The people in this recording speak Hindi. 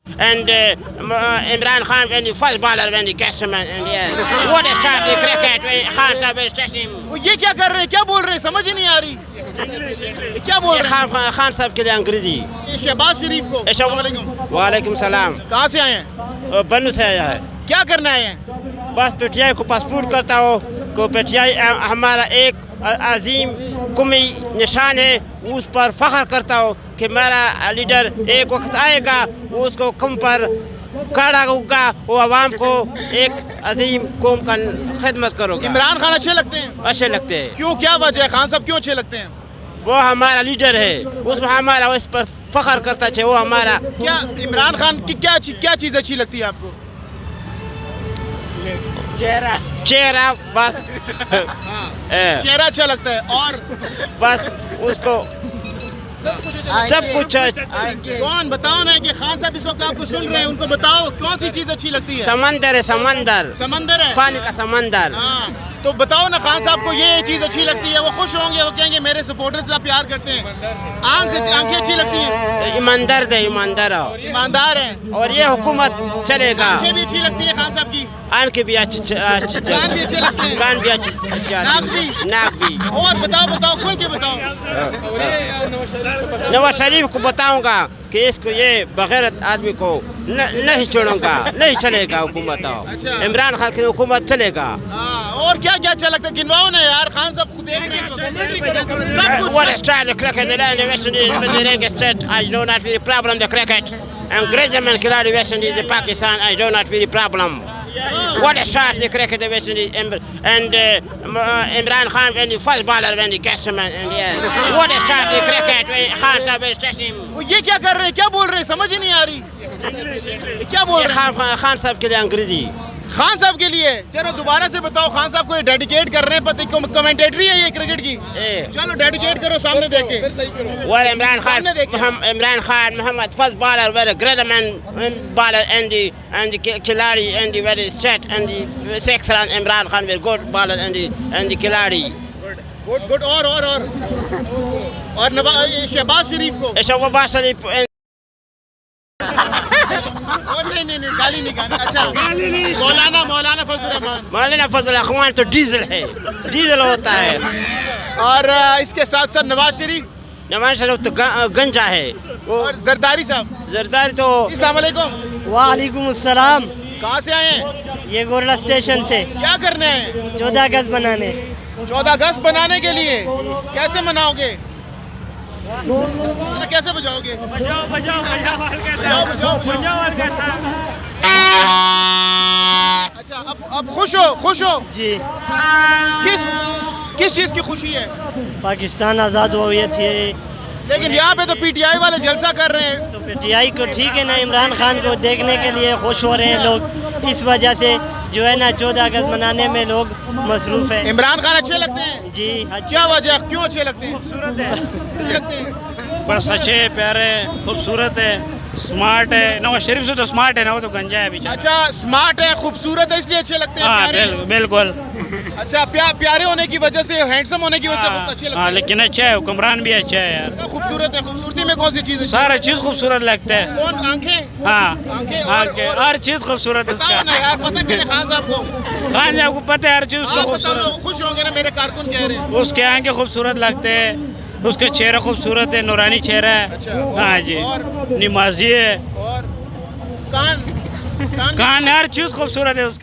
And Imran Khan, when the first baller, when the Cashman, and yeah, what a shot the cricket when Khan Sahib is touching him. वो ये क्या कर रहे हैं, क्या बोल रहे हैं, समझ ही नहीं आ रही। ये क्या बोल रहे हैं? खान साहब के लिए अंग्रेजी। ये शहबाज शरीफ को। वालेकुम सलाम। कहाँ से आए हैं? बन्नू से आया है। क्या करना आए हैं? बस पीटीआई को पासपोर्ट करता हो को पीटीआई हमारा एक अजीम कौमी निशान है, उस पर फख्र करता हो कि मेरा लीडर एक वक्त आएगा, उसको कम पर खड़ा होगा, वो आवाम को एक अजीम कौम का खिदमत करोगे। इमरान खान अच्छे लगते हैं? अच्छे लगते हैं। क्यों, क्या वजह है? खान साहब क्यों अच्छे लगते हैं? वो हमारा लीडर है, उसमें हमारा उस पर फख्र करता है। वो हमारा क्या इमरान खान की क्या चीज़ अच्छी लगती है आपको? चेहरा बस चेहरा अच्छा लगता है और बस उसको सब कुछ। कौन बताओ ना कि खान साहब इस वक्त आपको सुन रहे हैं, उनको बताओ कौन सी चीज़ अच्छी लगती है? समंदर है, समंदर है, पानी का समंदर। हाँ, तो बताओ ना खान साहब को ये चीज़ अच्छी लगती है, वो खुश होंगे, वो कहेंगे मेरे सपोर्टर्स से प्यार करते हैं। आंखें अच्छी लगती हैं, ईमानदार हैं, और ये हुकूमत चलेगा। आंखें भी अच्छी लगती है खान साहब की, आंखें भी अच्छी, कान भी अच्छे लगते हैं, कान भी अच्छी, नाक भी। और बताओ खुल के बताओ। नवाज शरीफ को बताऊंगा कि इसको ये बगैरत आदमी को नहीं छोड़ूंगा, नहीं चलेगा हुकूमत। अच्छा। इमरान खान की हुकूमत चलेगा। और क्या क्या अच्छा लगता है, गिनवाओ ना यार, खान साहब खुद देख रहे हैं सब कुछ। What a style the cricket, the land of West Indies with the ring set. I do not feel the problem the cricket. And great German killed the West Indies, the Pakistan. I do not feel the problem. What a shot the cricket the West Indies and Imran Khan when the first baller when the Cashman and yeah. What a shot the cricket when Khan Sahib is touching him. ये क्या कर रहे हैं, क्या बोल रहे हैं, समझ ही नहीं आ रही। क्या बोल रहे हैं? खान साहब के लिए अंग्रेजी। खान साहब के लिए चलो दोबारा से बताओ। खान साहब को डेडिकेट कर रहे हैं, पता कमेंटेटरी है ये क्रिकेट की। चलो डेडिकेट करो सामने देख के। Well, Imran Khan, Muhammad, first baller, very great man baller, and the Khiladi, and the very set, and the sixth run. Imran Khan, very good baller, and the Khiladi. Good और शहबाज शरीफ को। शहबाज शरीफ और नहीं गाली नहीं गाना। अच्छा, मौलाना फजल रहमान तो डीजल है, डीजल होता है। और इसके साथ साथ नवाज शरीफ तो गंजा है। और जरदारी तो। अस्सलाम वालेकुम। वालेकुम अस्सलाम। कहाँ से आए हैं? ये गोरला स्टेशन से। क्या करने हैं? 14 अगस्त बनाने। 14 अगस्त बनाने के लिए कैसे मनाओगे? कैसे बजाओगे? बजाओ। अच्छा, अब खुश हो जी। किस चीज़ की खुशी है? पाकिस्तान आज़ाद हुआ थी, लेकिन यहाँ पे तो पीटीआई वाले जलसा कर रहे हैं। तो पीटीआई को ठीक है ना, इमरान खान को देखने के लिए खुश हो रहे हैं लोग। इस वजह से जो है ना 14 अगस्त मनाने में लोग मसरूफ़ है। इमरान खान अच्छे लगते हैं जी। क्या वजह, क्यों अच्छे लगते हैं? खूबसूरत है, बस अच्छे, प्यारे, खूबसूरत है, स्मार्ट है। नवाज शरीफ से तो स्मार्ट है ना, वो तो गंजा है बेचारा। अच्छा, स्मार्ट है, खूबसूरत है, इसलिए अच्छे लगते हैं। हाँ, बिल्कुल। अच्छा, प्यारे होने की वजह से, हैंडसम होने की वजह से बहुत अच्छे लगते हैं। लेकिन अच्छा है, हुक्मरान भी अच्छा है यार। खूबसूरत है, खूबसूरती में कौन सी चीज़ है? सारा चीज़ खूबसूरत लगता है। कौन? आंखें। हाँ, हर चीज़ खूबसूरत है उसका। ना यार, पता नहीं खान साहब को पता है हर चीज़ उसका खूबसूरत। खुश होंगे ना, मेरे कारकुन कह रहे हैं। उसके आंखें खूबसूरत लगते हैं, उसका चेहरा खूबसूरत है, नूरानी चेहरा है। अच्छा, हाँ जी, नमाजी है। और कान हर चीज़ खूबसूरत है उसका।